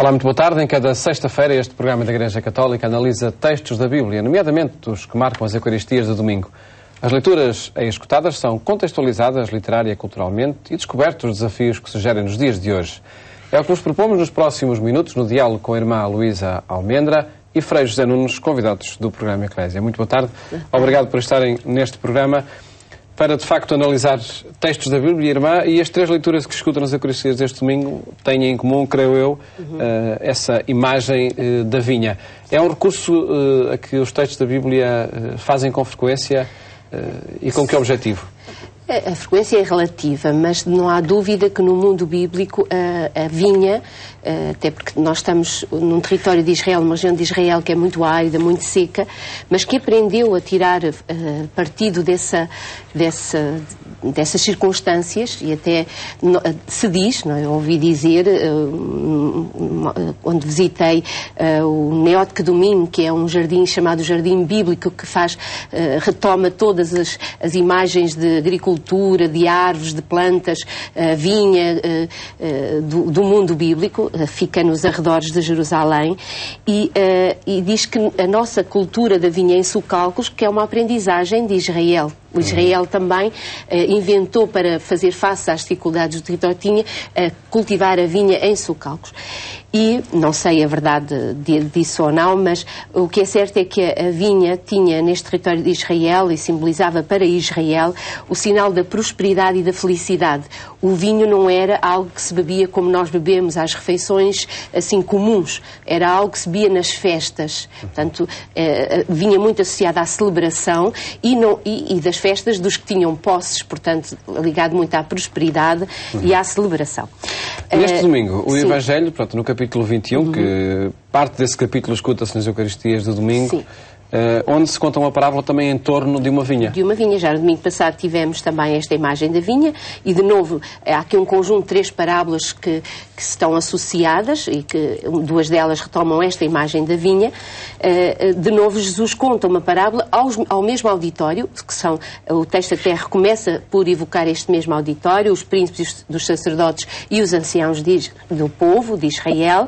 Olá, muito boa tarde. Em cada sexta-feira este programa da Igreja Católica analisa textos da Bíblia, nomeadamente os que marcam as Eucaristias do domingo. As leituras aí escutadas são contextualizadas literária e culturalmente e descobertos os desafios que sugerem nos dias de hoje. É o que nos propomos nos próximos minutos no diálogo com a irmã Luísa Almendra e Frei José Nunes, convidados do programa Eclésia. Muito boa tarde. Obrigado por estarem neste programa para, de facto, analisar textos da Bíblia, irmã, e as três leituras que escutam nas Eucaristias deste domingo têm em comum, creio eu, essa imagem da vinha. É um recurso a que os textos da Bíblia fazem com frequência e com que objetivo? A frequência é relativa, mas não há dúvida que no mundo bíblico a vinha, até porque nós estamos num território de Israel, numa região de Israel que é muito árida, muito seca, mas que aprendeu a tirar partido dessas circunstâncias, e até se diz, não é? Eu ouvi dizer, quando visitei o Neótica do Minho, que é um jardim chamado Jardim Bíblico, que retoma todas as imagens de agricultura, de árvores, de plantas, vinha do mundo bíblico, fica nos arredores de Jerusalém, e diz que a nossa cultura da vinha em Socalcos, que é uma aprendizagem de Israel. O Israel também inventou, para fazer face às dificuldades do território, tinha cultivar a vinha em Socalcos. E não sei a verdade disso ou não, mas o que é certo é que a vinha tinha neste território de Israel, e simbolizava para Israel, o sinal da prosperidade e da felicidade. O vinho não era algo que se bebia como nós bebemos às refeições assim comuns, era algo que se bebia nas festas. Portanto, vinha muito associada à celebração e das festas dos que tinham posses, portanto, ligado muito à prosperidade e à celebração. Neste domingo, o Evangelho, no capítulo 21, que parte desse capítulo escuta-se nas Eucaristias do domingo, onde se conta uma parábola também em torno de uma vinha. De uma vinha. Já no domingo passado tivemos também esta imagem da vinha e, de novo, há aqui um conjunto de três parábolas que estão associadas e que duas delas retomam esta imagem da vinha. De novo, Jesus conta uma parábola ao mesmo auditório, que são, o texto até recomeça por evocar este mesmo auditório, os príncipes dos sacerdotes e os anciãos do povo de Israel,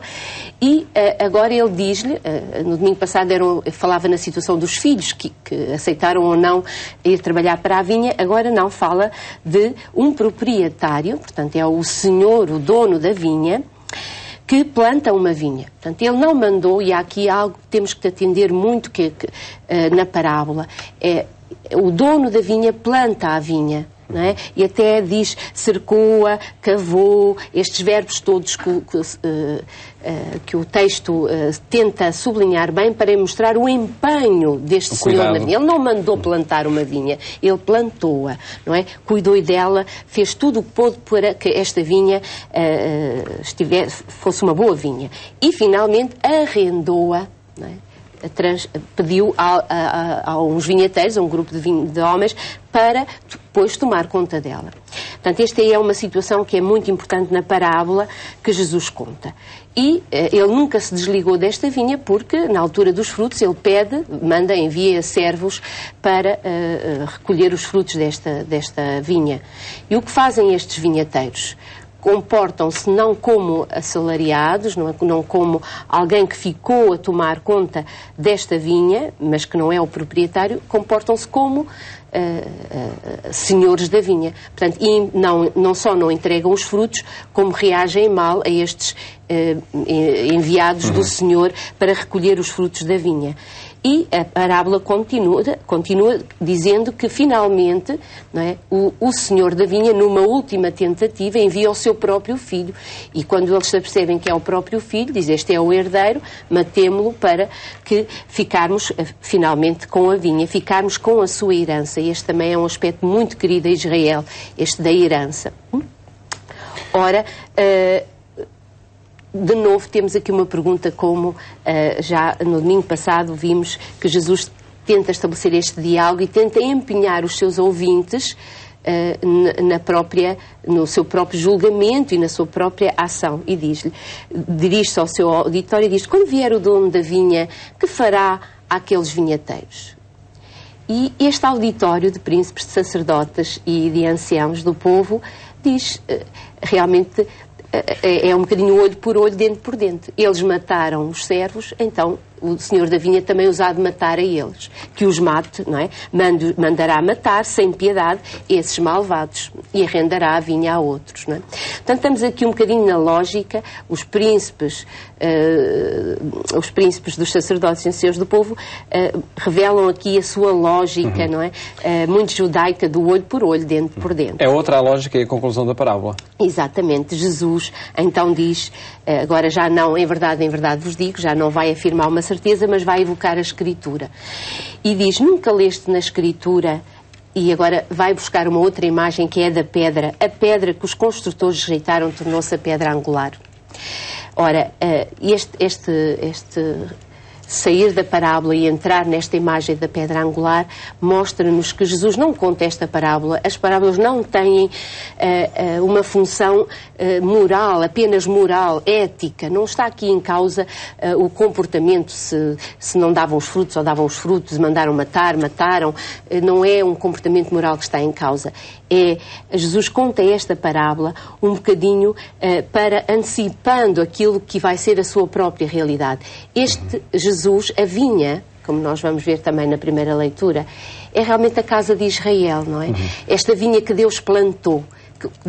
e agora ele diz-lhe, no domingo passado falava na situação dos filhos que aceitaram ou não ir trabalhar para a vinha, agora não, fala de um proprietário, portanto é o senhor, o dono da vinha, que planta uma vinha. Portanto, ele não mandou, e há aqui algo que temos que atender muito na parábola, o dono da vinha planta a vinha. Não é? E até diz cercou-a, cavou, estes verbos todos que o texto tenta sublinhar bem para mostrar o empenho deste senhor na vinha. Ele não mandou plantar uma vinha, ele plantou-a, não é? Cuidou dela, fez tudo o que pôde para que esta vinha fosse uma boa vinha. E finalmente arrendou-a, não é? Pediu a uns vinheteiros, a um grupo de homens, para depois tomar conta dela. Portanto, esta é uma situação que é muito importante na parábola que Jesus conta. E ele nunca se desligou desta vinha porque, na altura dos frutos, ele envia servos para recolher os frutos desta vinha. E o que fazem estes vinheteiros? Comportam-se não como assalariados, não como alguém que ficou a tomar conta desta vinha, mas que não é o proprietário, comportam-se como senhores da vinha. Portanto, e não só não entregam os frutos, como reagem mal a estes enviados do Senhor para recolher os frutos da vinha. E a parábola continua dizendo que, finalmente, não é, o senhor da vinha, numa última tentativa, envia o seu próprio filho. E quando eles se apercebem que é o próprio filho, diz: este é o herdeiro, matemo-lo para que ficarmos, finalmente, com a vinha, ficarmos com a sua herança. E este também é um aspecto muito querido a Israel, este da herança. Ora, de novo, temos aqui uma pergunta como já no domingo passado vimos que Jesus tenta estabelecer este diálogo e tenta empenhar os seus ouvintes no seu próprio julgamento e na sua própria ação. E dirige-se ao seu auditório e diz: quando vier o dono da vinha, que fará àqueles vinheteiros? E este auditório de príncipes, de sacerdotes e de anciãos do povo realmente é um bocadinho olho por olho, dente por dente. Eles mataram os servos, então o senhor da vinha também os há de matar a eles. Que os mate, não é? Mandará matar, sem piedade, esses malvados e arrendará a vinha a outros, não é? Portanto, estamos aqui um bocadinho na lógica, os príncipes dos sacerdotes e anciãos do povo revelam aqui a sua lógica, não é? Muito judaica, do olho por olho, dente por dente. É outra a lógica e a conclusão da parábola. Exatamente. Jesus, então, diz, agora já não, em verdade vos digo, já não vai afirmar uma certeza, mas vai evocar a Escritura. E diz, nunca leste na Escritura, e agora vai buscar uma outra imagem que é da pedra. A pedra que os construtores rejeitaram tornou-se a pedra angular. Ora, este sair da parábola e entrar nesta imagem da pedra angular mostra-nos que Jesus não conta esta parábola. As parábolas não têm uma função moral, apenas moral, ética. Não está aqui em causa o comportamento, se não davam os frutos ou davam os frutos, mandaram matar, mataram. Não é um comportamento moral que está em causa. Jesus conta esta parábola um bocadinho para antecipando aquilo que vai ser a sua própria realidade. Este Jesus, a vinha, como nós vamos ver também na primeira leitura, é realmente a casa de Israel, não é? Esta vinha que Deus plantou,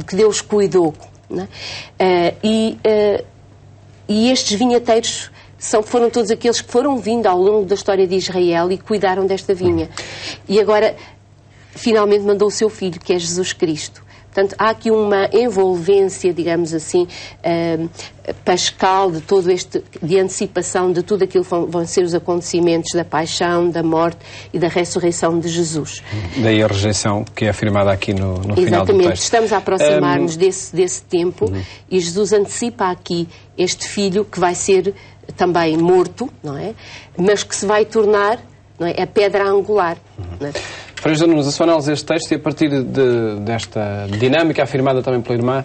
que Deus cuidou, não é? E estes vinhateiros foram todos aqueles que foram vindo ao longo da história de Israel e cuidaram desta vinha. E agora, finalmente mandou o seu filho, que é Jesus Cristo. Portanto, há aqui uma envolvência, digamos assim, pascal de todo de antecipação de tudo aquilo que vão ser os acontecimentos da paixão, da morte e da ressurreição de Jesus. Daí a rejeição que é afirmada aqui no final do texto. Exatamente. Estamos a aproximar-nos desse tempo e Jesus antecipa aqui este filho que vai ser também morto, não é? Mas que se vai tornar, não é, a pedra angular. Não é? Frei José Nunes, a sua análise deste texto e a partir desta dinâmica afirmada também pela irmã,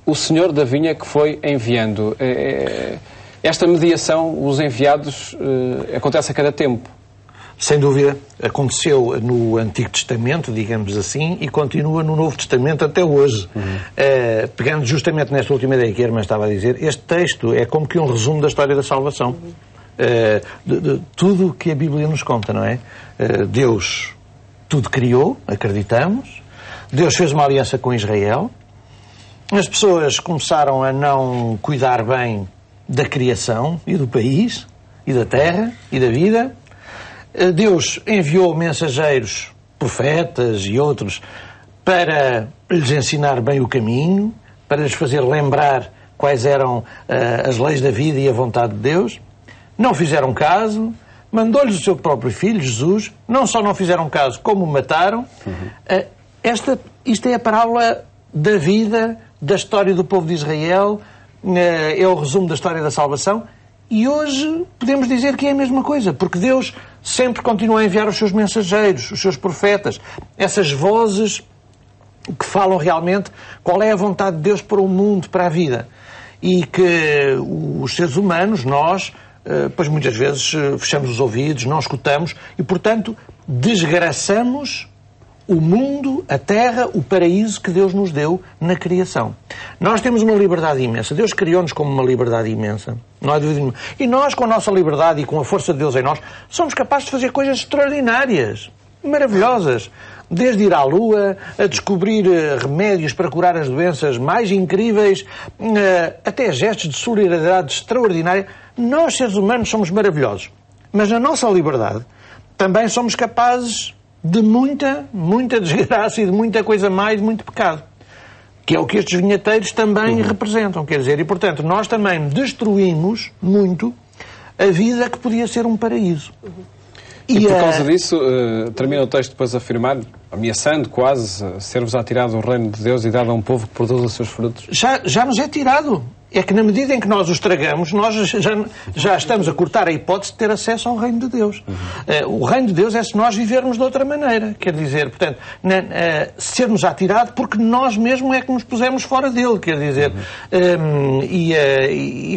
o senhor da vinha que foi enviando, esta mediação, os enviados, acontece a cada tempo? Sem dúvida, aconteceu no Antigo Testamento, digamos assim, e continua no Novo Testamento até hoje. Pegando justamente nesta última ideia que a irmã estava a dizer, este texto é como que um resumo da história da salvação. De tudo o que a Bíblia nos conta, não é? Deus tudo criou, acreditamos. Deus fez uma aliança com Israel. As pessoas começaram a não cuidar bem da criação e do país, e da terra, e da vida. Deus enviou mensageiros, profetas e outros, para lhes ensinar bem o caminho, para lhes fazer lembrar quais eram as leis da vida e a vontade de Deus. Não fizeram caso. Mandou-lhes o seu próprio filho, Jesus. Não só não fizeram caso, como o mataram. Isto é a parábola da vida, da história do povo de Israel. É o resumo da história da salvação. E hoje podemos dizer que é a mesma coisa, porque Deus sempre continua a enviar os seus mensageiros, os seus profetas, essas vozes que falam realmente qual é a vontade de Deus para o mundo, para a vida. E que os seres humanos, nós, pois muitas vezes fechamos os ouvidos, não escutamos e, portanto, desgraçamos o mundo, a terra, o paraíso que Deus nos deu na criação. Nós temos uma liberdade imensa. Deus criou-nos com uma liberdade imensa. Não há dúvida nenhuma. E nós, com a nossa liberdade e com a força de Deus em nós, somos capazes de fazer coisas extraordinárias, maravilhosas. Desde ir à Lua, a descobrir remédios para curar as doenças mais incríveis, até gestos de solidariedade extraordinária. Nós, seres humanos, somos maravilhosos. Mas na nossa liberdade também somos capazes de muita, muita desgraça e de muita coisa mais, de muito pecado. Que é o que estes vinhateiros também representam, quer dizer. E, portanto, nós também destruímos muito a vida que podia ser um paraíso. E por causa disso, termina o texto depois a afirmar, ameaçando quase, ser-vos tirado o reino de Deus e dado a um povo que produz os seus frutos. Já nos é tirado. É que na medida em que nós os tragamos, nós já estamos a cortar a hipótese de ter acesso ao reino de Deus. O reino de Deus é se nós vivermos de outra maneira. Quer dizer, portanto, ser-nos atirado porque nós mesmos é que nos pusemos fora dele. Quer dizer,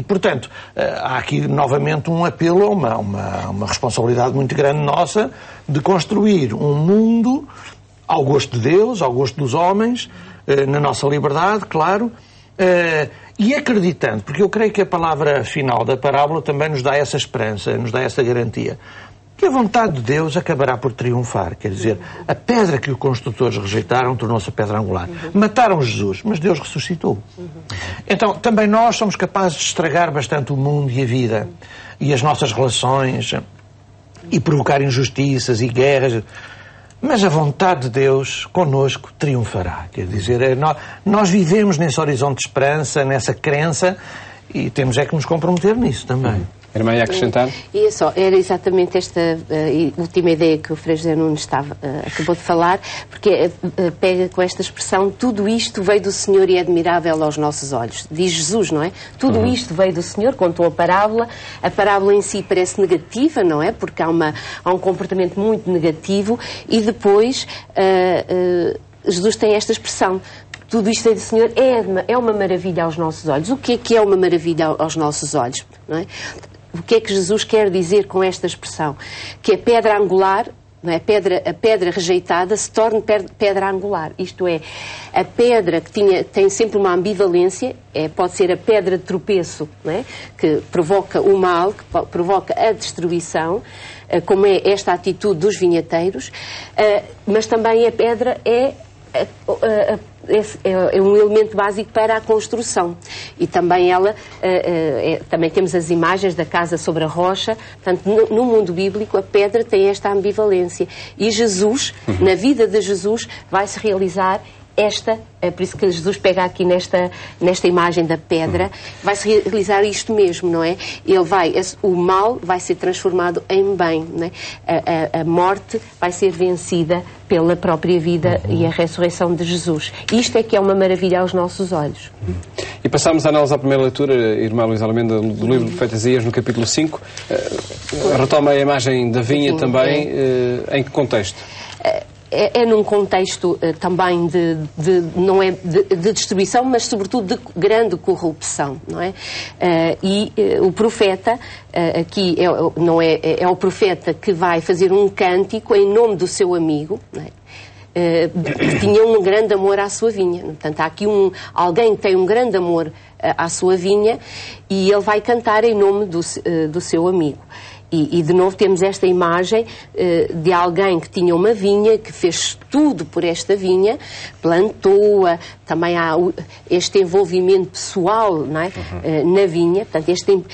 portanto, há aqui novamente um apelo a uma responsabilidade muito grande nossa de construir um mundo ao gosto de Deus, ao gosto dos homens, na nossa liberdade, claro, E acreditando, porque eu creio que a palavra final da parábola também nos dá essa esperança, nos dá essa garantia, que a vontade de Deus acabará por triunfar. Quer dizer, a pedra que os construtores rejeitaram tornou-se a pedra angular. Mataram Jesus, mas Deus ressuscitou. Então, também nós somos capazes de estragar bastante o mundo e a vida, e as nossas relações, e provocar injustiças e guerras. Mas a vontade de Deus connosco triunfará. Quer dizer, nós vivemos nesse horizonte de esperança, nessa crença, e temos é que nos comprometer nisso também. Irmã, ia acrescentar? E só, era exatamente esta última ideia que o Frei José Nunes acabou de falar, porque pega com esta expressão: tudo isto veio do Senhor e é admirável aos nossos olhos. Diz Jesus, não é? Tudo isto veio do Senhor, contou a parábola em si parece negativa, não é? Porque há um comportamento muito negativo, e depois Jesus tem esta expressão: tudo isto é do Senhor, é uma maravilha aos nossos olhos. O que é uma maravilha aos nossos olhos? Não é? O que é que Jesus quer dizer com esta expressão? Que a pedra angular, não é? A pedra rejeitada se torne pedra angular. Isto é, a pedra que tem sempre uma ambivalência, pode ser a pedra de tropeço, não é? Que provoca o mal, que provoca a destruição, como é esta atitude dos vinheteiros, mas também a pedra é um elemento básico para a construção. E também também temos as imagens da casa sobre a rocha. Portanto, no mundo bíblico, a pedra tem esta ambivalência. E Jesus, na vida de Jesus, vai-se realizar é por isso que Jesus pega aqui nesta imagem da pedra, vai-se realizar isto mesmo, não é? O mal vai ser transformado em bem, não é? A morte vai ser vencida pela própria vida e a ressurreição de Jesus. Isto é que é uma maravilha aos nossos olhos. E passamos a analisar a primeira leitura, irmã Luísa Alameda, do livro do profeta Isaías, no capítulo 5. Retoma a imagem da vinha também. Em que contexto? É num contexto também não é de destruição, mas sobretudo de grande corrupção, não é? O profeta aqui é o profeta que vai fazer um cântico em nome do seu amigo, não é? Que tinha um grande amor à sua vinha. Portanto, há aqui alguém que tem um grande amor à sua vinha, e ele vai cantar em nome do seu amigo. E de novo temos esta imagem de alguém que tinha uma vinha, que fez tudo por esta vinha, plantou-a, também há este envolvimento pessoal, não é? Na vinha, portanto,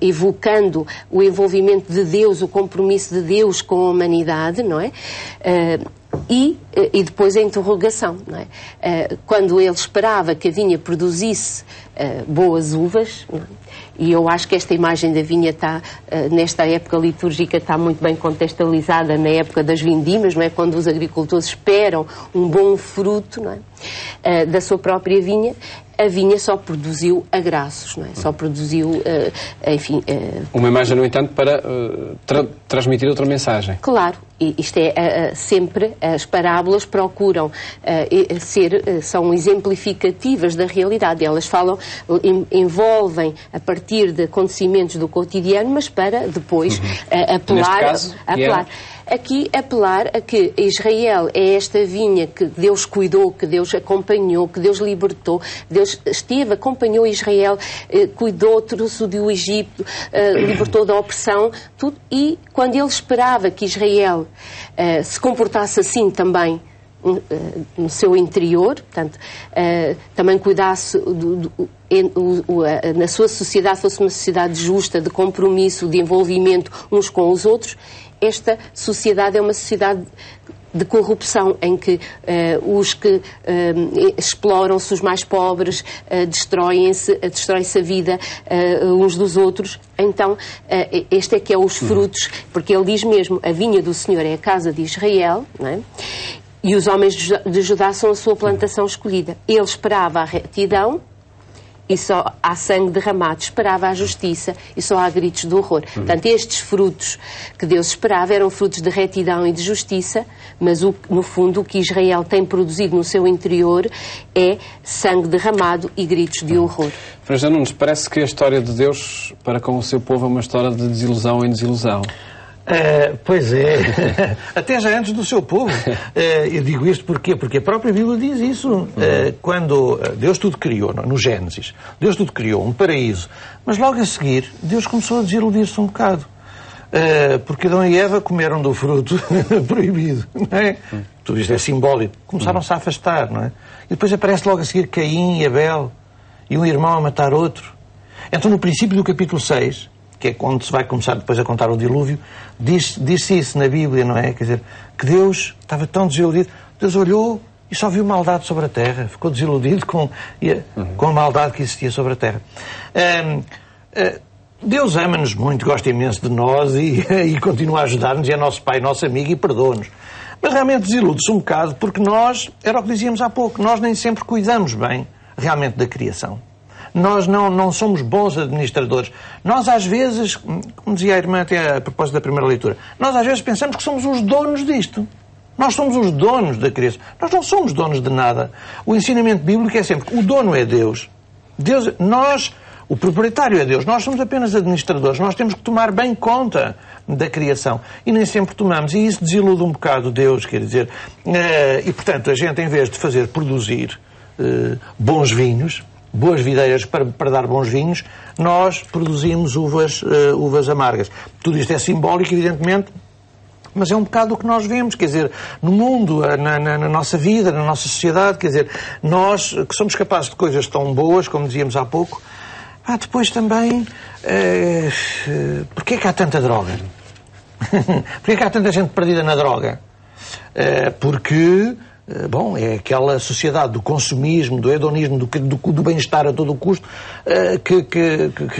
evocando o envolvimento de Deus, o compromisso de Deus com a humanidade, não é? E depois a interrogação, não é? Quando ele esperava que a vinha produzisse boas uvas, não é? E eu acho que esta imagem da vinha está, nesta época litúrgica, está muito bem contextualizada na época das vindimas, não é? Quando os agricultores esperam um bom fruto, não é? Da sua própria vinha. A vinha só produziu agraços, não é? Só produziu, enfim... Uma imagem, no entanto, para transmitir outra mensagem. Claro. Isto é sempre, as parábolas procuram são exemplificativas da realidade. Elas envolvem a partir de acontecimentos do cotidiano, mas para depois apelar... Aqui apelar a que Israel é esta vinha que Deus cuidou, que Deus acompanhou, que Deus libertou. Deus acompanhou Israel, cuidou, trouxe-o do Egito, libertou da opressão, tudo. E quando ele esperava que Israel se comportasse assim também no seu interior, portanto, também cuidasse na sua sociedade, fosse uma sociedade justa, de compromisso, de envolvimento uns com os outros. Esta sociedade é uma sociedade de corrupção, em que os que exploram-se, os mais pobres, destrói-se a vida uns dos outros. Então, este é que é os frutos, porque ele diz mesmo: a vinha do Senhor é a casa de Israel, não é? E os homens de Judá são a sua plantação escolhida. Ele esperava a retidão, e só há sangue derramado. Esperava a justiça, e só há gritos de horror. Portanto, estes frutos que Deus esperava eram frutos de retidão e de justiça, mas no fundo o que Israel tem produzido no seu interior é sangue derramado e gritos de horror. Frei José Nunes, parece que a história de Deus para com o seu povo é uma história de desilusão em desilusão. Pois é, até já antes do seu povo. Eu digo isto porquê? Porque a própria Bíblia diz isso. Quando Deus tudo criou, no Gênesis, Deus tudo criou, um paraíso, mas logo a seguir Deus começou a desiludir-se um bocado. Porque Adão e Eva comeram do fruto proibido, não é? Tudo isto é simbólico. Começaram-se a afastar, não é? E depois aparece logo a seguir Caim e Abel, e um irmão a matar outro. Então, no princípio do capítulo 6, que é quando se vai começar depois a contar o dilúvio, diz-se isso na Bíblia, não é? Quer dizer, que Deus estava tão desiludido, Deus olhou e só viu maldade sobre a terra, ficou desiludido com a maldade que existia sobre a terra. Deus ama-nos muito, gosta imenso de nós e continua a ajudar-nos, e é nosso Pai, nosso amigo, e perdoa-nos. Mas realmente desilude-se um bocado, porque nós, era o que dizíamos há pouco, nós nem sempre cuidamos bem realmente da criação. Nós não somos bons administradores. Nós, às vezes, como dizia a irmã até a propósito da primeira leitura, nós às vezes pensamos que somos os donos disto. Nós somos os donos da criação. Nós não somos donos de nada. O ensinamento bíblico é sempre que o dono é Deus. O proprietário é Deus. Nós somos apenas administradores. Nós temos que tomar bem conta da criação. E nem sempre tomamos. E isso desilude um bocado Deus, quer dizer. E, portanto, a gente, em vez de produzir bons vinhos, boas videiras para dar bons vinhos, nós produzimos uvas amargas. Tudo isto é simbólico, evidentemente, mas é um bocado o que nós vemos, quer dizer, no mundo, na nossa vida, na nossa sociedade, quer dizer, nós que somos capazes de coisas tão boas, como dizíamos há pouco, depois também, porquê é que há tanta droga? Porquê é que há tanta gente perdida na droga? Porque... é aquela sociedade do consumismo, do hedonismo, do bem-estar a todo o custo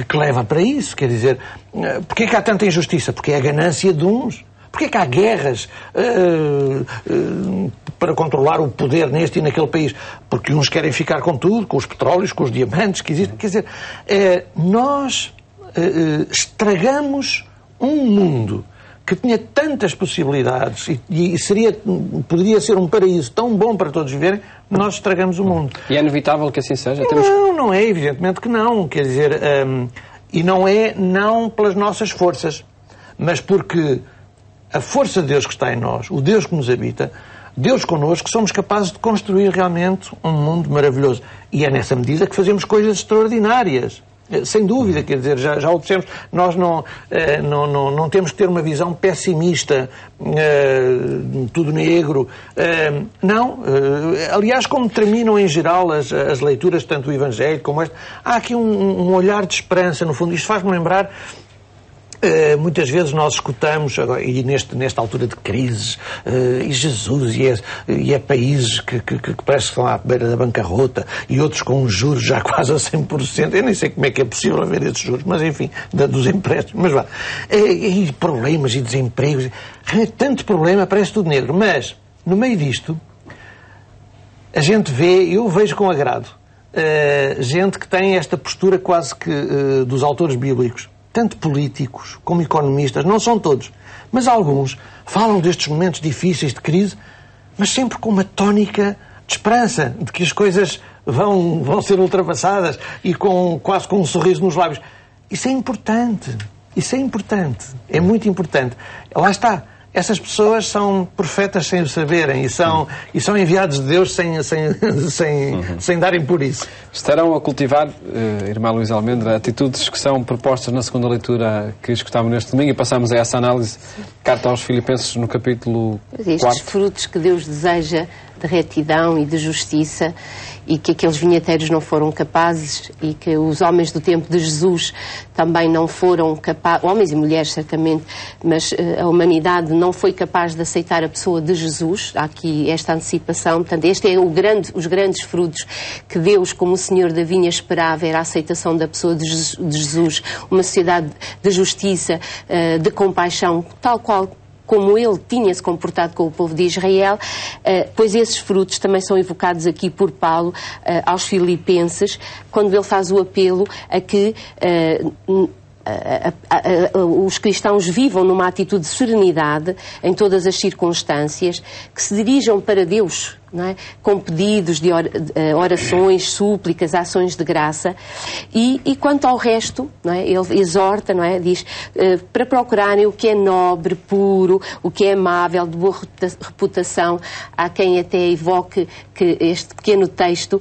que leva para isso. Quer dizer, porquê é que há tanta injustiça? Porque é a ganância de uns. Porquê é que há guerras para controlar o poder neste e naquele país? Porque uns querem ficar com tudo, com os petróleos, com os diamantes que existem. Quer dizer, nós estragamos um mundo que tinha tantas possibilidades e poderia ser um paraíso tão bom para todos viverem, nós estragamos o mundo. E é inevitável que assim seja? Não é, evidentemente que não. Quer dizer, e não pelas nossas forças, mas porque a força de Deus que está em nós, o Deus que nos habita, Deus connosco, somos capazes de construir realmente um mundo maravilhoso. E é nessa medida que fazemos coisas extraordinárias. Sem dúvida, quer dizer, já o dissemos, nós não temos que ter uma visão pessimista, tudo negro. Aliás, como terminam em geral as leituras, tanto o Evangelho como este, há aqui um olhar de esperança, no fundo. Isto faz-me lembrar... muitas vezes nós escutamos, e nesta altura de crises, e Jesus, e é países que parece que estão à beira da bancarrota, e outros com juros já quase a 100%. Eu nem sei como é que é possível haver esses juros, mas enfim, dos empréstimos. Mas vá. E problemas e desempregos. Tanto problema, parece tudo negro. Mas, no meio disto, a gente eu vejo com agrado, gente que tem esta postura quase que dos autores bíblicos. Tanto políticos como economistas, não são todos, mas alguns falam destes momentos difíceis de crise, mas sempre com uma tónica de esperança, de que as coisas vão ser ultrapassadas e quase com um sorriso nos lábios. Isso é importante, é muito importante. Lá está, essas pessoas são profetas sem o saberem e são enviados de Deus sem darem por isso. Estarão a cultivar, irmã Luísa Almendra, atitudes que são propostas na segunda leitura que escutávamos neste domingo, e passamos a essa análise, carta aos Filipenses, no capítulo 4. Estes frutos que Deus deseja de retidão e de justiça, e que aqueles vinheteiros não foram capazes, e que os homens do tempo de Jesus também não foram capazes, homens e mulheres certamente, mas a humanidade não foi capaz de aceitar a pessoa de Jesus. Há aqui esta antecipação. Portanto, este é os grandes frutos que Deus, como o Senhor da vinha, esperava, era a aceitação da pessoa de Jesus, uma sociedade de justiça, de compaixão, tal qual como ele tinha se comportado com o povo de Israel, pois esses frutos também são evocados aqui por Paulo aos Filipenses, quando ele faz o apelo a que os cristãos vivam numa atitude de serenidade em todas as circunstâncias, que se dirijam para Deus não é? Com pedidos de orações, súplicas, ações de graça. E quanto ao resto, não é? Ele exorta, não é? Diz, para procurarem o que é nobre, puro, o que é amável, de boa reputação. Há quem até evoque que este pequeno texto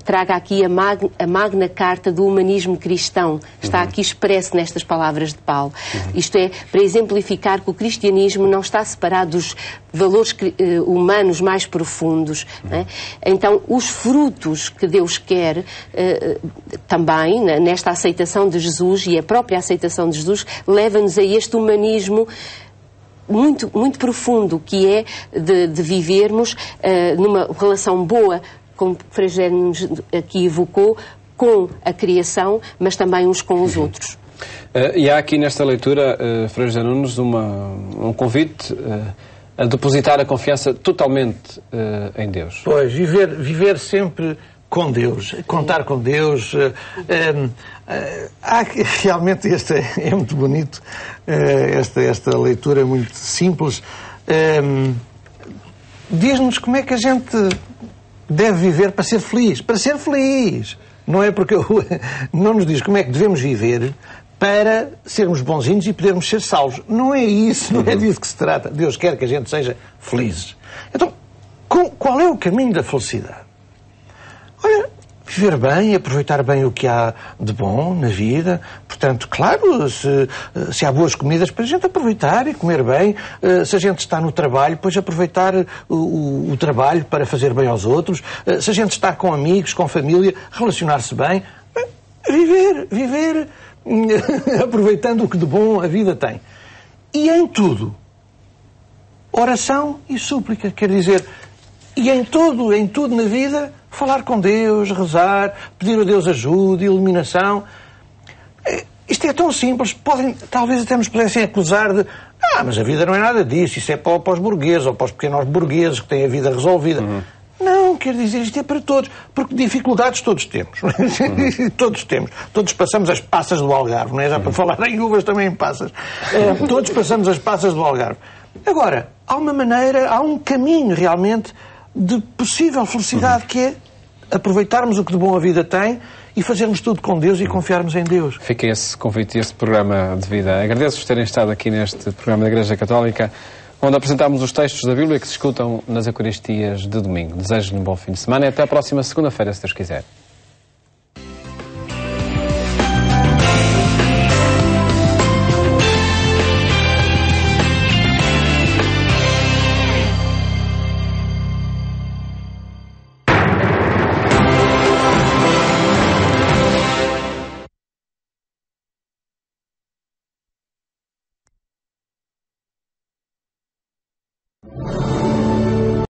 traga aqui a magna carta do humanismo cristão. Está aqui expresso nestas palavras de Paulo. Isto é, para exemplificar que o cristianismo não está separado dos valores humanos mais profundos. Não é? Então, os frutos que Deus quer também, nesta aceitação de Jesus, e a própria aceitação de Jesus, leva-nos a este humanismo muito, muito profundo, que é de vivermos numa relação boa, como Frei José Nunes aqui evocou, com a criação, mas também uns com os outros. E há aqui nesta leitura, Frei José Nunes, um convite a depositar a confiança totalmente em Deus. Pois, viver sempre com Deus, contar com Deus. Realmente este é muito bonito, esta leitura muito simples. Diz-nos como é que a gente deve viver para ser feliz. Para ser feliz! Não é porque não nos diz como é que devemos viver para sermos bonzinhos e podermos ser salvos. Não é isso, não é disso que se trata. Deus quer que a gente seja felizes. Então, qual é o caminho da felicidade? Olha, viver bem, aproveitar bem o que há de bom na vida. Portanto, claro, se há boas comidas, para a gente aproveitar e comer bem. Se a gente está no trabalho, depois aproveitar o trabalho para fazer bem aos outros. Se a gente está com amigos, com família, relacionar-se bem. Viver aproveitando o que de bom a vida tem. E em tudo, oração e súplica. Quer dizer, e em tudo na vida, falar com Deus, rezar, pedir a Deus ajuda, iluminação. Isto é tão simples, talvez até nos pudessem acusar de mas a vida não é nada disso, isso é para os burgueses ou para os pequenos burgueses que têm a vida resolvida. Não, quer dizer, isto é para todos, porque dificuldades todos temos. Todos temos. Todos passamos as passas do Algarve, não é? Já para falar em uvas também em passas. Todos passamos as passas do Algarve. Agora, há uma maneira, há um caminho realmente de possível felicidade que é aproveitarmos o que de bom a vida tem e fazermos tudo com Deus e confiarmos em Deus. Fica esse convite e esse programa de vida. Agradeço-vos terem estado aqui neste programa da Igreja Católica, onde apresentámos os textos da Bíblia que se escutam nas Eucaristias de domingo. Desejo-lhe um bom fim de semana e até à próxima segunda-feira, se Deus quiser.